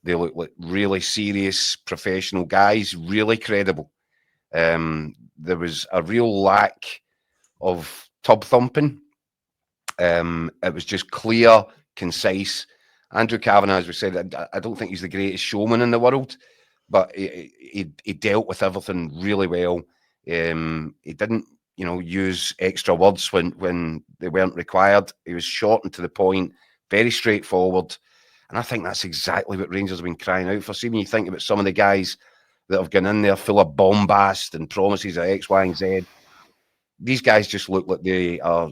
They look like really serious, professional guys, really credible. There was a real lack of tub thumping. It was just clear, concise. Andrew Kavanagh, as we said, I don't think he's the greatest showman in the world, but he dealt with everything really well. He didn't, use extra words when they weren't required. He was short and to the point, very straightforward. And I think that's exactly what Rangers have been crying out for. See, when you think about some of the guys that have gone in there full of bombast and promises of X, Y, and Z, these guys just look like they are,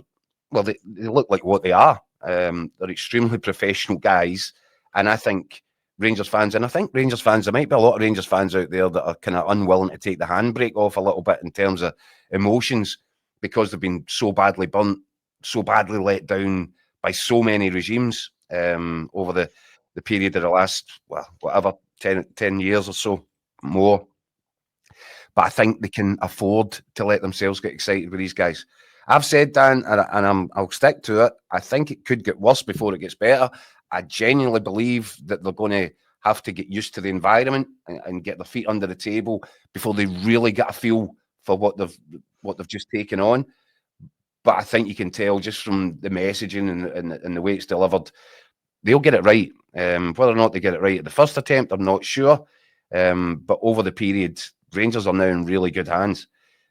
well, they look like what they are. They're extremely professional guys. And I think Rangers fans, there might be a lot of Rangers fans out there that are kind of unwilling to take the handbrake off a little bit in terms of emotions because they've been so badly burnt, so badly let down by so many regimes over the period of the last, well, whatever, 10 years or so, more. But I think they can afford to let themselves get excited with these guys. I've said, Dan, and I'll stick to it. I think it could get worse before it gets better. I genuinely believe that they're going to have to get used to the environment and get their feet under the table before they really get a feel for what they've just taken on. But I think you can tell just from the messaging and the way it's delivered, they'll get it right. Whether or not they get it right at the first attempt, I'm not sure. But over the period, Rangers are now in really good hands.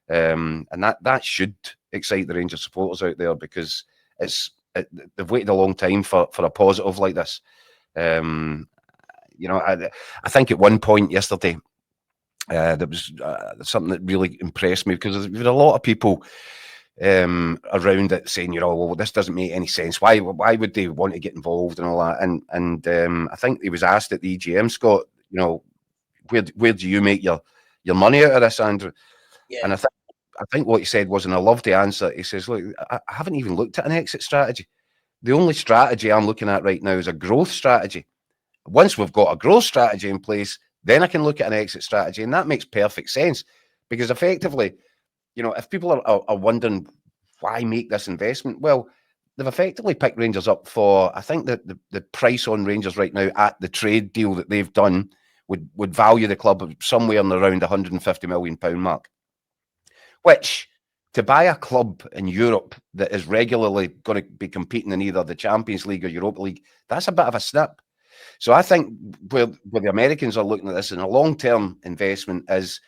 And that should excite the Rangers supporters out there because they've waited a long time for a positive like this. I think at one point yesterday, there was something that really impressed me because there were a lot of people around it saying, well, this doesn't make any sense. Why would they want to get involved and all that? And I think he was asked at the EGM, Scott, where do you make your money out of this, Andrew? Yeah. And I think what he said was, and I love the answer, he says, look, I haven't even looked at an exit strategy. The only strategy I'm looking at right now is a growth strategy. Once we've got a growth strategy in place, then I can look at an exit strategy. And that makes perfect sense because effectively, if people are wondering why make this investment, well, they've effectively picked Rangers up for, I think that the price on Rangers right now at the trade deal that they've done would value the club somewhere in around £150 million mark, which to buy a club in Europe that is regularly going to be competing in either the Champions League or Europa League, that's a bit of a snip. So I think where the Americans are looking at this in a long-term investment is,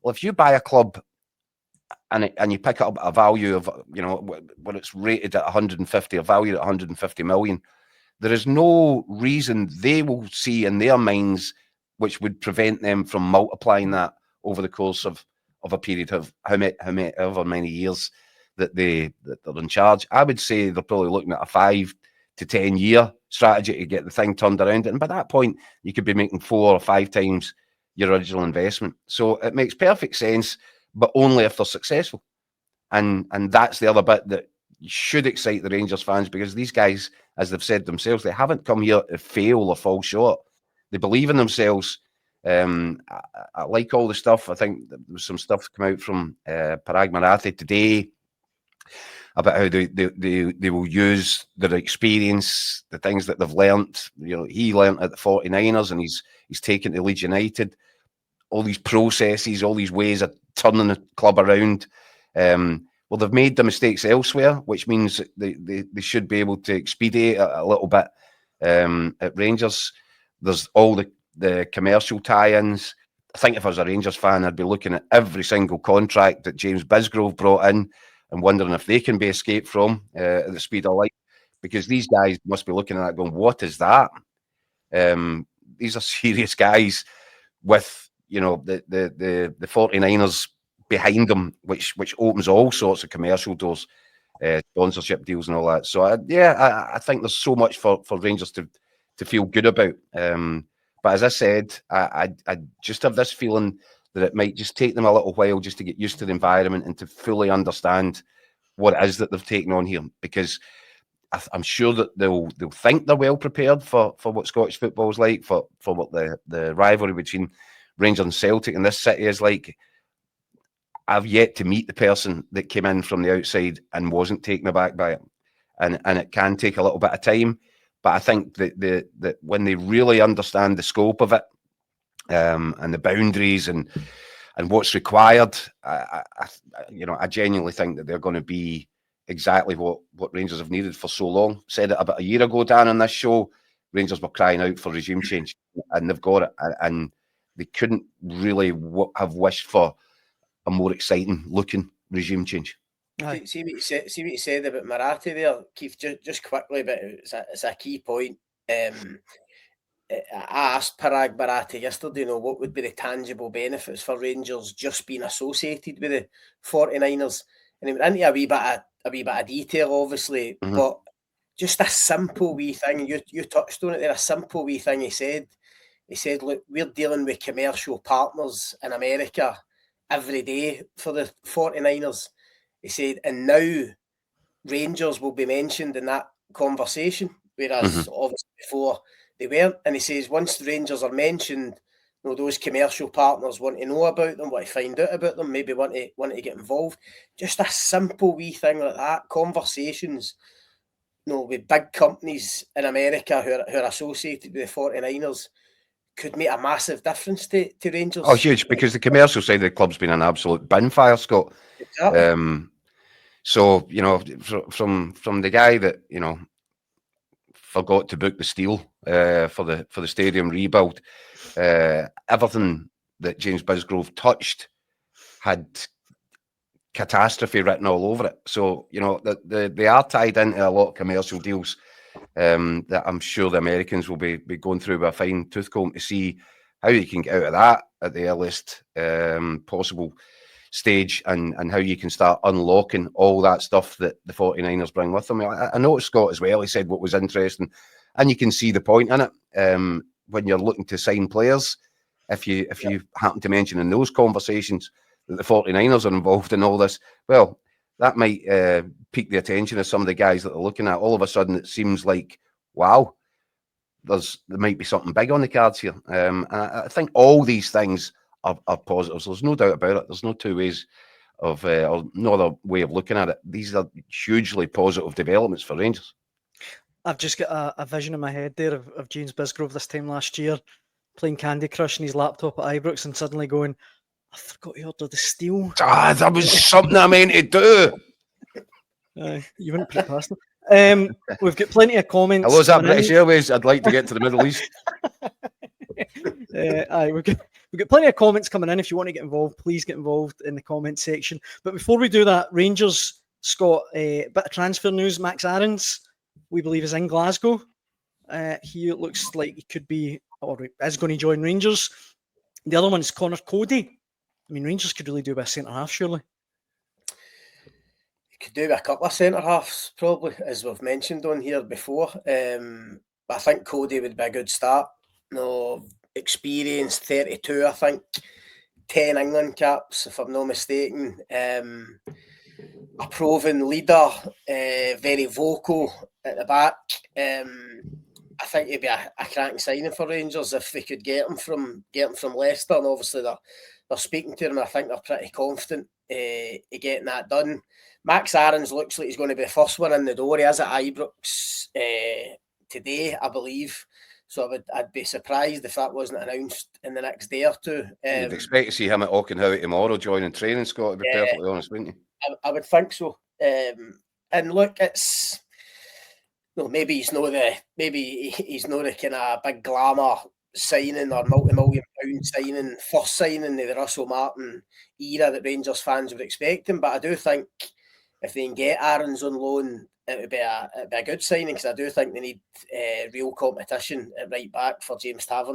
well, if you buy a club and you pick up a value of, when it's rated at 150 or valued at 150 million, there is no reason they will see in their minds which would prevent them from multiplying that over the course of a period of however many years that they're in charge. I would say they're probably looking at a 5 to 10 year strategy to get the thing turned around. And by that point, you could be making 4 or 5 times your original investment. So it makes perfect sense, but only if they're successful. And that's the other bit that should excite the Rangers fans, because these guys, as they've said themselves, they haven't come here to fail or fall short. They believe in themselves. I like all the stuff. I think there was some stuff come out from Parag Marathi today about how they will use their experience, the things that they've learnt. He learnt at the 49ers and he's taken to Leeds United. All these processes, all these ways of turning the club around. Well, they've made the mistakes elsewhere, which means they should be able to expedite it a little bit. At Rangers, there's all the commercial tie-ins. I think if I was a Rangers fan, I'd be looking at every single contract that James Bisgrove brought in and wondering if they can be escaped from at the speed of light, because these guys must be looking at that going, what is that? These are serious guys with, the 49ers behind them, which opens all sorts of commercial doors, sponsorship deals and all that. So, I think there's so much for Rangers to feel good about. But as I said, I just have this feeling that it might just take them a little while just to get used to the environment and to fully understand what it is that they've taken on here, because I'm sure that they'll think they're well prepared for what Scottish football is like, for what the rivalry between Rangers and Celtic in this city is like. I've yet to meet the person that came in from the outside and wasn't taken aback by it. And it can take a little bit of time, But I think that when they really understand the scope of it, and the boundaries and what's required, I genuinely think that they're going to be exactly what Rangers have needed for so long. Said it about a year ago, Dan, on this show. Rangers were crying out for regime change, and they've got it. And they couldn't really have wished for a more exciting looking regime change. See what you said about Marathi there, Keith. Just quickly, but it's a key point. I asked Parag Marathi yesterday, what would be the tangible benefits for Rangers just being associated with the 49ers, and he went into a wee bit of detail, obviously, but just a simple wee thing. You touched on it there. A simple wee thing. He said, look, we're dealing with commercial partners in America every day for the 49ers. He said, and now Rangers will be mentioned in that conversation, whereas obviously before they weren't. And he says once the Rangers are mentioned, those commercial partners want to know about them, want to find out about them, maybe want to get involved. Just a simple wee thing like that. Conversations, with big companies in America who are associated with the 49ers could make a massive difference to Rangers. Oh, huge, because the commercial side of the club's been an absolute bin fire, Scott. Exactly. So, from the guy that, forgot to book the steel for the stadium rebuild, everything that James Bisgrove touched had catastrophe written all over it. So, they are tied into a lot of commercial deals that I'm sure the Americans will be going through with a fine tooth comb to see how you can get out of that at the earliest possible stage, and how you can start unlocking all that stuff that the 49ers bring with them. I noticed Scott as well. He said what was interesting, and you can see the point in it when you're looking to sign players. If you happen to mention in those conversations that the 49ers are involved in all this, well, that might pique the attention of some of the guys that are looking at. All of a sudden, it seems like, wow, there might be something big on the cards here. And I think all these things are positives. There's no doubt about it. There's no two ways of, or no other way of looking at it. These are hugely positive developments for Rangers. I've just got a vision in my head there of James Bisgrove this time last year playing Candy Crush on his laptop at Ibrox and suddenly going, I forgot to order the steel. That was something I meant to do. You wouldn't put it past them. We've got plenty of comments. Hello, is that British Airways? I'd like to get to the Middle East. We've got plenty of comments coming in. If you want to get involved, please get involved in the comment section. But before we do that, Rangers, Scott, a bit of transfer news. Max Aarons, we believe, is in Glasgow. He looks like he could be, or is going to join Rangers. The other one is Connor Cody. I mean, Rangers could really do with a centre-half, surely. You could do with a couple of centre-halves, probably, as we've mentioned on here before. But I think Cody would be a good start. Experience, 32, I think. 10 England caps, if I'm not mistaken. A proven leader, very vocal at the back. I think he'd be a cracking signing for Rangers if they could get him from Leicester, and obviously they're speaking to him. I think they're pretty confident of getting that done. Max Aarons looks like he's going to be the first one in the door. He is at Ibrox today, I believe. So I'd be surprised if that wasn't announced in the next day or two. You'd expect to see him at Auchenhowie tomorrow joining training, Scott, to be perfectly honest, wouldn't you? I would think so. And look, it's maybe he's not the kind of big glamour signing or multi-million-pound signing, first signing of the Russell Martin era that Rangers fans would expect him. But I do think if they can get Aarons on loan, it would be a good signing, because I do think they need real competition at right back for James Tavernier.